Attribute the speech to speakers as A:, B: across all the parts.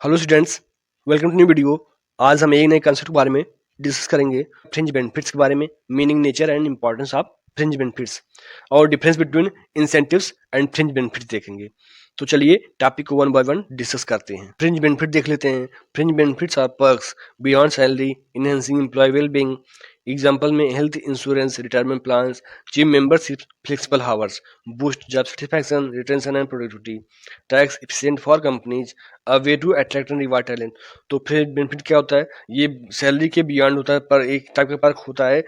A: Hello students, welcome to new video. आज हम एक नए कंसेप्ट के बारे में डिस्कस करेंगे, फ्रिंज बेनिफिट्स के बारे में, meaning, nature and importance of fringe benefits और difference between incentives and fringe benefits देखेंगे। तो चलिए टॉपिक को वन बाय वन डिस्कस करते हैं। फ्रिंज बेनिफिट देख लेते हैं। Fringe benefits are perks beyond salary, enhancing employee wellbeing. Example में health insurance, retirement plans, gym membership, flexible hours, boost job satisfaction, retention and productivity, tax efficient for companies, a way to attract and reward talent. तो फिर benefit क्या होता है? ये salary के beyond होता है, पर एक टाइप का पर्क होता है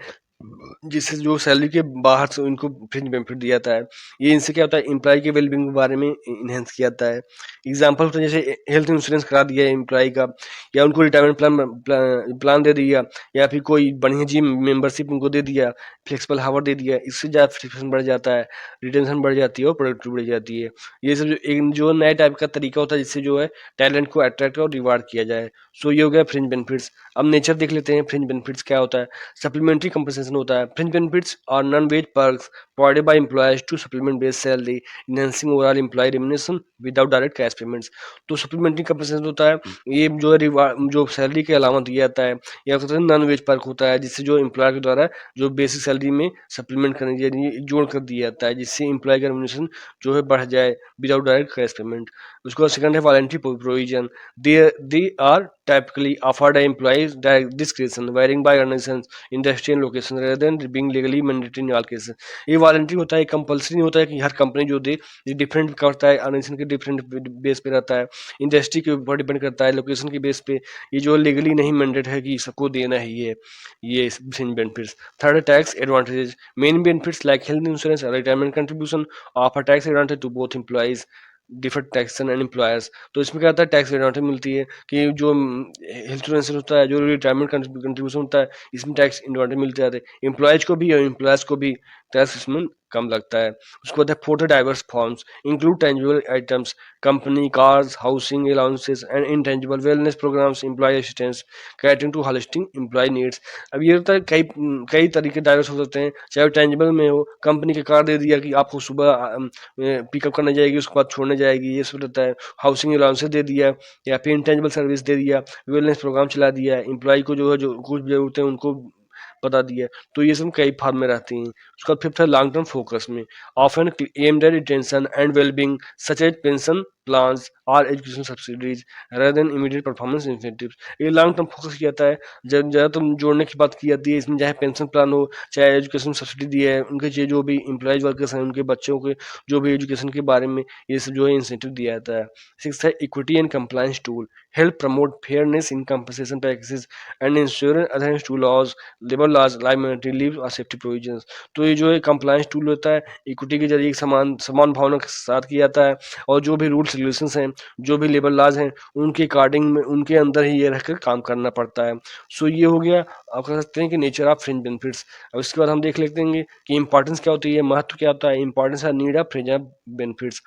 A: जिससे जो सैलरी के बाहर से उनको फ्रिंज बेनिफिट दिया जाता है। ये इनसे क्या होता है? एम्प्लॉय के वेलबींग के बारे में इनहेंस किया जाता है। एग्जाम्पल होता है जैसे हेल्थ इंश्योरेंस करा दिया एम्प्लॉय का, या उनको रिटायरमेंट प्लान दे दिया, या फिर कोई बढ़िया जिम मेंबरशिप उनको दे दिया, फ्लेक्सिबल हावर दे दिया। इससे ज़्यादा सैटिस्फैक्शन बढ़ जाता है, रिटेंशन बढ़ जाती है और प्रोडक्टिविटी बढ़ जाती है। ये सब जो नए टाइप का तरीका होता है जिससे जो है टैलेंट को अट्रैक्ट और रिवार्ड किया जाए। सो ये हो गया फ्रिंज बेनिफिट्स। अब नेचर देख लेते हैं, फ्रिंज बेनिफिट्स क्या होता है। सप्लीमेंट्री कंपनसेशन होता है। फ्रिंज बेनिफिट्स और non wage perks provided by employees to supplement base salary, enhancing overall employee remuneration without direct cash payments. तो सप्लीमेंट्री कंपनसेशन होता है, ये जो है रिवार्ड जो सैलरी के अलावा दिया जाता है, या नॉन वेज पर्क होता है जिससे जो एम्प्लॉयर के द्वारा जो बेसिक सैलरी में सप्लीमेंट करने जोड़ कर दिया जाता है, जिससे एम्प्लॉय का रेम्युनरेशन जो है बढ़ जाए विदाउट डायरेक्ट कैश पेमेंट। उसके बाद सेकंड है voluntary provision. They are typically offered employees direct discretion varying by organizations, industry and location rather than being legally mandatory in all cases। ये वॉलंटरी होता है, कंपल्सरी नहीं होता है कि हर कंपनी जो दे। ये डिफरेंट करता है, ऑर्गेनाइजेशन के डिफरेंट बेस पे रहता है, इंडस्ट्री के ऊपर डिपेंड करता है, लोकेशन के बेस पे। ये जो लीगली नहीं मैंडेट है कि सबको देना है ये बेनिफिट्स। थर्ड है tax advantages. Main benefits like health insurance, retirement contribution offer tax advantage to both employees, different taxation and employers. तो इसमें क्या होता है? टैक्स एडवांटेज मिलती है कि जो हेल्थ इंश्योरेंस होता है, जो रिटायरमेंट कंट्रीब्यूशन होता है, इसमें टैक्स एडवांटेज मिलते जाते हैं एम्प्लॉयज को भी और एम्प्लॉयर्स को भी। टैक्स इसमें कम लगता है। उसके बाद है photo diverse forms include tangible items, company cars, housing allowances and intangible wellness programs, employee assistance, catering to holistic employee needs. अब ये होता है कई कई तरीके डाइवर्स हो सकते हैं, चाहे टेंजिबल में हो, कंपनी के कार दे दिया कि आपको सुबह पिकअप करने जाएगी, उसके बाद छोड़ने जाएगी, ये सब रहता है। हाउसिंग अलाउंसेस दे दिया, या फिर इंटेंजिबल सर्विस दे दिया, वेलनेस प्रोग्राम चला दिया, एम्प्लॉय को जो है जो कुछ जरूरतें हैं उनको बता दिया। तो ये सब कई फॉर्म में रहती हैं। उसका फिफ्थ है लॉन्ग टर्म फोकस में, often aimed at retention and wellbeing such as pension plans और education subsidies rather than immediate performance incentives। ये लॉन्ग टर्म फोकस किया जाता है। जब ज़्यादा तुम जोड़ने की बात की जाती है इसमें, चाहे पेंशन प्लान हो, चाहे एजुकेशन सब्सिडी दी है उनके जो भी एम्प्लॉयज वर्कर्स हैं उनके बच्चों के जो भी एजुकेशन के बारे में, ये सब जो है इंसेंटिव दिया जाता है। सिक्स है equity and compliance tool, help promote fairness in compensation practices and insurance adherence to laws, labour laws, liability leave और सेफ्टी प्रोविजंस। तो ये जो है कंप्लायंस टूल होता है, इक्विटी के जरिए समान समान भावना के साथ किया जाता है, और जो भी रूल्स रेगुलेशंस हैं, जो भी लेबर लॉज हैं, उनके अकॉर्डिंग में उनके अंदर ही ये रहकर काम करना पड़ता है। सो ये हो गया, आप कह सकते हैं कि नेचर ऑफ फ्रिंज बेनिफिट्स। अब इसके बाद हम देख लेते हैं कि इंपॉर्टेंस क्या होती है, महत्व क्या होता है। इंपॉर्टेंस है need of fringe benefits,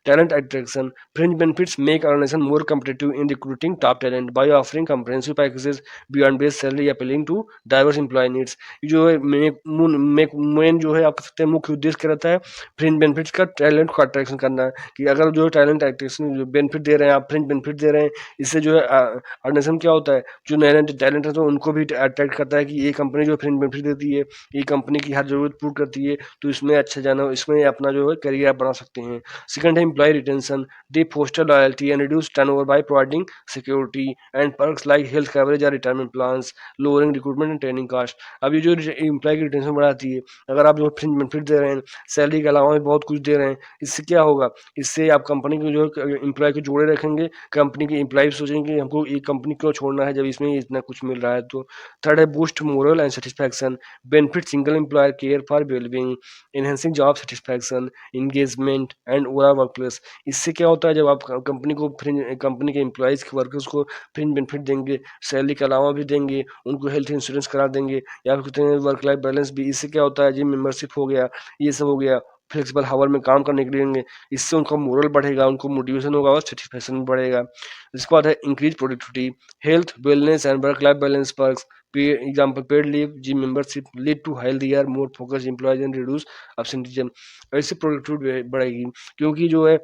A: talent attraction. Fringe benefits make organization more competitive in recruiting top talent by offering comprehensive packages beyond base salary appealing to diverse employee needs। ये जो है मेन जो है आप कह सकते हैं मुख्य उद्देश्य क्या रहता है फ्रिंज बेनिफिट्स का? टैलेंट को अट्रैक्शन करना है, कि अगर जो टैलेंट अट्रैक्शन बेनिफिट दे रहे हैं आप, फ्रिंज बेनिफिट दे रहे हैं, इससे जो है ऑर्गेनाइजेशन क्या होता है, जो नए नए टैलेंट है तो उनको भी अट्रैक्ट करता है कि ये कंपनी जो फ्रिंज बेनिफिट देती है, ये कंपनी की हर जरूरत पूरी करती है, तो इसमें अच्छा जाना, इसमें अपना जो है करियर आप बना सकते हैं। सेकंड है employee retention, they foster loyalty and reduce turnover by providing security and perks like health coverage or retirement plans, lowering recruitment and training cost। अब ये जो एम्प्लॉय की रिटेंशन बढ़ाती है, अगर आप जो फ्रिंज बेनिफिट दे रहे हैं, सैलरी के अलावा भी बहुत कुछ दे रहे हैं, इससे क्या होगा? इससे आप कंपनी को जो एम्प्लॉय को जोड़े रखेंगे, कंपनी के एम्प्लॉय सोचेंगे हमको ये कंपनी क्यों छोड़ना है जब इसमें इतना कुछ मिल रहा है। तो थर्ड है boost moral and satisfaction, benefit single employer care for wellbeing, enhancing job satisfaction, engagement and overall work place. इससे क्या होता है, जब आप कंपनी को फ्रिंज कंपनी के एम्प्लॉयज़ के वर्कर्स को फ्रिंज बेनिफिट देंगे, सैलरी के अलावा भी देंगे, उनको हेल्थ इंश्योरेंस करा देंगे, या फिर कहते हैं वर्क लाइफ बैलेंस भी। इससे क्या होता है, जिम मेंबरशिप हो गया, ये सब हो गया, फ्लेक्सिबल हावर में काम करने के लिए देंगे, इससे उनका मोरल बढ़ेगा, उनको मोटिवेशन होगा और सेटिस्फैक्शन बढ़ेगा। इसके बाद है increase productivity, health wellness and work life balance perks, pay example paid leave, gym membership lead to healthier more focused employees and reduce absenteeism. ऐसे प्रोडक्टिविटी बढ़ेगी, क्योंकि जो है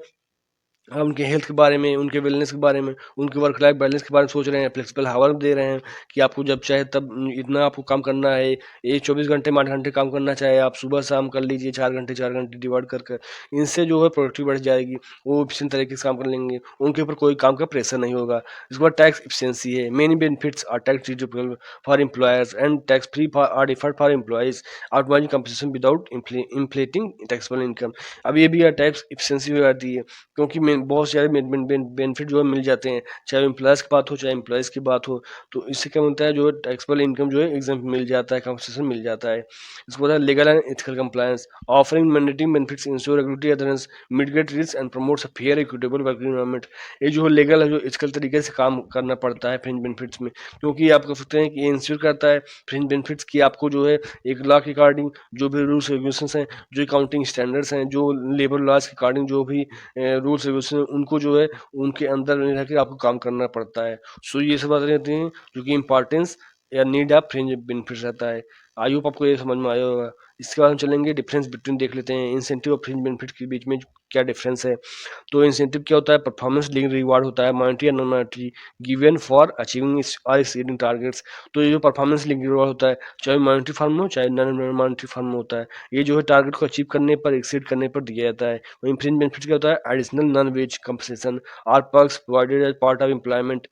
A: हम उनके हेल्थ के बारे में, उनके वेलनेस के बारे में, उनके वर्क लाइफ बैलेंस के बारे में सोच रहे हैं, फ्लेक्सिबल हावर दे रहे हैं कि आपको जब चाहे तब इतना आपको काम करना है, ये 24 घंटे में 8 घंटे काम करना चाहे आप सुबह शाम कर लीजिए, 4 घंटे डिवाइड कर कर। इनसे जो है प्रोडक्टिविटी बढ़ जाएगी, वो एफिशिएंट तरीके से काम कर लेंगे, उनके ऊपर कोई काम का प्रेशर नहीं होगा। इसके बाद टैक्स एफिशिएंसी है, many benefits are tax deductible for employers and tax free or deferred for employees, optimising compensation without inflating taxable income. अब ये भी टैक्स एफिशिएंसी हो जाती है, क्योंकि बहुत सारे बेनिफिट जो है मिल जाते हैं, चाहे एम्प्लॉयज़ की बात हो चाहे एम्प्लॉयज़ की बात हो। तो इससे क्या होता है, जो टैक्सेबल इनकम जो है एग्जाम मिल जाता है, कंपनसेशन मिल जाता है। इसके बाद legal and ethical compliance, offering mandatory benefits, ensure regulatory अदरेंस, mitigate risk and promotes a fair equitable working environment. ये जो लीगल है, जो एथिकल तरीके से काम करना पड़ता है फ्रिंज बेनिफिट्स में, क्योंकि आप कह सकते हैं कि ये इंश्योर करता है फ्रिंज बेनिफिट्स की आपको जो है एक लॉ के अकॉर्डिंग जो भी रूल्स रेगुलेशंस हैं, जो अकाउंटिंग स्टैंडर्ड्स हैं, जो लेबर लॉज के अकॉर्डिंग जो भी रूल्स रेगुलेशन उनको जो है उनके अंदर में रह के आपको काम करना पड़ता है। सो ये सब बातें रहती हैं जो कि इम्पोर्टेंस या नीड ऑफ फ्रिंज बेनिफिट्स रहता है। आई होप आपको ये समझ में आया होगा। इसके बाद हम चलेंगे डिफरेंस बिटवीन, देख लेते हैं इंसेंटिव और फ्रिंज बेनिफिट के बीच में क्या डिफरेंस है। तो इंसेंटिव क्या होता है, परफॉर्मेंस लिंक्ड रिवार्ड होता है, मॉनेटरी या non monetary, given for achieving और एक्सीडिंग टारगेट्स। तो ये जो परफॉर्मेंस लिंक्ड रिवार्ड होता है, चाहे मॉनेटरी फॉर्म में हो चाहे नॉन मॉनेटरी फॉर्म में होता है, ये जो है टारगेट को अचीव करने पर, एक्सीड करने पर दिया जाता है। वहीं फ्रिंज बेनिफिट क्या होता है, additional non wage compensation or perks provided as part of employment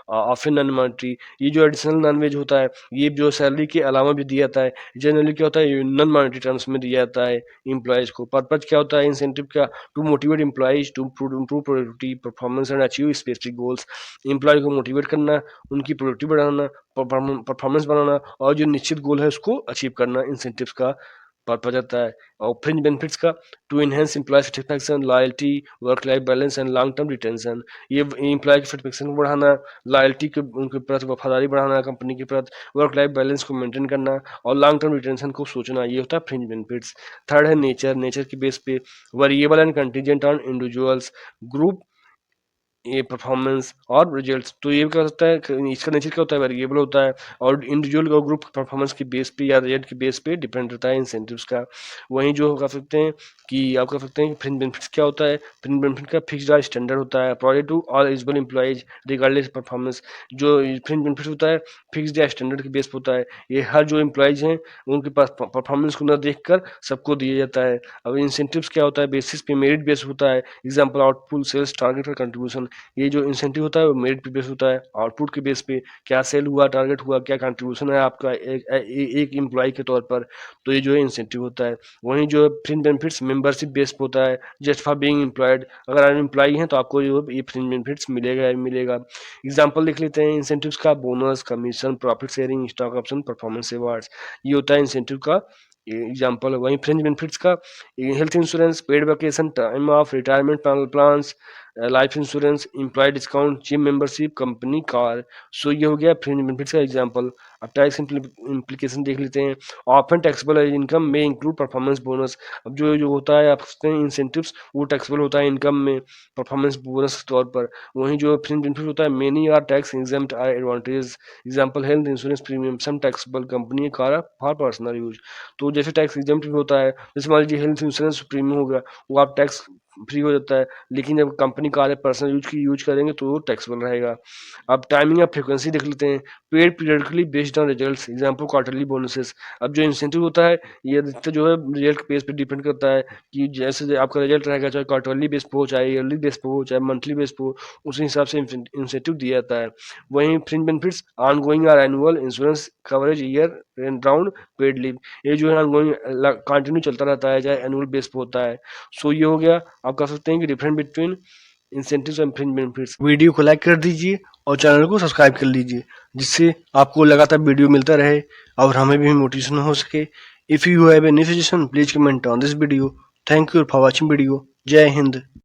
A: of non monetary. ये जो एडिशनल नॉन वेज होता है, ये जो सैलरी के अलावा भी दिया जाता है। जनरली क्या होता है, नॉन मॉनेटरी टर्म्स में दिया जाता है एम्प्लॉयज़ को। पर्पज क्या होता है इंसेंटिव का, to motivate employees to improve productivity performance and achieve specific goals. Employee को मोटिवेट करना, उनकी प्रोडक्टिविटी बढ़ाना, परफॉर्मेंस बनाना और जो निश्चित गोल है उसको अचीव करना इंसेंटिव्स का पर्पज रहता है। और फ्रिंज बेनिफिट्स का, to enhance employee satisfaction, loyalty, work life balance and long term retention. ये एम्प्लॉय की सेटिस्फैक्शन को बढ़ाना, लॉयल्टी के उनके प्रति वफादारी बढ़ाना कंपनी के प्रति, वर्क लाइफ बैलेंस को मेंटेन करना और लॉन्ग टर्म रिटेंशन को सोचना, ये होता है फ्रिंज बेनिफिट्स। थर्ड है नेचर, नेचर की बेस पे variable and contingent on individuals group ये परफॉर्मेंस और रिजल्ट्स। तो ये क्या होता है, इसका नेचर क्या होता है, वेरिएबल होता है और इंडिविजुअल और ग्रुप परफॉर्मेंस की बेस पे या रिजल्ट की बेस पे डिपेंड रहता है इंसेंटिव्स का। वहीं जो कह सकते हैं कि आप कह सकते हैं कि फ्रिंज बेनिफिट्स क्या होता है, फ्रिंज बेनिफिट का फिक्स्ड स्टैंडर्ड होता है, provided to all eligible employees regardless performance. जो फ्रिंज बेनिफिट होता है फिक्स्ड या स्टैंडर्ड के बेस पे होता है, ये हर जो एम्प्लॉयज हैं उनके पास परफॉर्मेंस को न देख कर सबको दिया जाता है। अब इंसेंटिव्स क्या होता है, बेसिस पे मेरिट बेस होता है, एग्जाम्पल आउटपुट सेल्स टारगेट का कंट्रीब्यूशन। ये जो इंसेंटिव होता है वो मेरिट पे बेस होता है, आउटपुट के बेस पे क्या सेल हुआ, टारगेट हुआ, क्या कंट्रीब्यूशन है आपका एक एम्प्लॉय के तौर पर। तो ये जो है इंसेंटिव होता है। वहीं जो फ्रिंज बेनिफिट्स मेंबरशिप बेस पे होता है, जस्ट फॉर बीइंग एम्प्लॉयड। अगर आप एम्प्लॉय हैं तो आपको ये फ्रिंज बेनिफिट्स मिलेगा ही मिलेगा। एग्जाम्पल देख लेते हैं इंसेंटिव्स का, bonus, commission, profit sharing, stock option, performance awards. ये होता है इंसेंटिव का एग्जाम्पल। वहीं फ्रिंज बेनिफिट्स का, health insurance, paid vacation, time off, retirement plans, life insurance, employee discount, gym membership, company car. So ये हो गया फ्रिंज बेनिफिट्स का एग्जांपल। अब टैक्स इम्प्लीकेशन देख लेते हैं। ऑफन टैक्सेबल इनकम में इंक्लूड परफॉर्मेंस बोनस। अब जो जो होता है आप सकते हैं इंसेंटिव्स, वो टैक्सेबल होता है इनकम में परफॉर्मेंस बोनस के तौर पर। वहीं जो फ्रिंज बेनिफिट होता है, many are tax exempt or advantage, example health insurance premium, some taxable, company car for personal use. तो जैसे टैक्स एग्जेम्प्ट भी होता है, जैसे मान लीजिए हेल्थ इंश्योरेंस प्रीमियम हो गया, वो आप टैक्स फ्री हो जाता है, लेकिन जब कंपनी कार है पर्सनल यूज करेंगे तो वो टैक्सेबल रहेगा। अब टाइमिंग या फ्रीक्वेंसी देख लेते हैं। Paid periodically based on results, example quarterly bonuses. अब जो इंसेंटिव होता है ये अधिकतर जो है रिजल्ट के बेस पे डिपेंड करता है कि जैसे आपका रिजल्ट रहेगा, चाहे क्वार्टरली बेस पे हो, चाहे ईयरली बेस पे हो, चाहे मंथली बेस पे हो, उसी हिसाब से इंसेंटिव दिया जाता है। वहीं फ्रिंज बेनिफिट्स, ऑनगोइंग और annual insurance coverage, year round paid leave. ये जो है ऑनगोइंग कंटिन्यू चलता रहता है, चाहे एनुअल बेस पे होता है। सो ये हो गया, आप कह सकते हैं कि different between incentives and fringe benefits. Video को लाइक कर दीजिए और चैनल को सब्सक्राइब कर लीजिए, जिससे आपको लगातार वीडियो मिलता रहे और हमें भी मोटिवेशन हो सके। If you have any suggestion please comment on this video. Thank you for watching video. जय हिंद।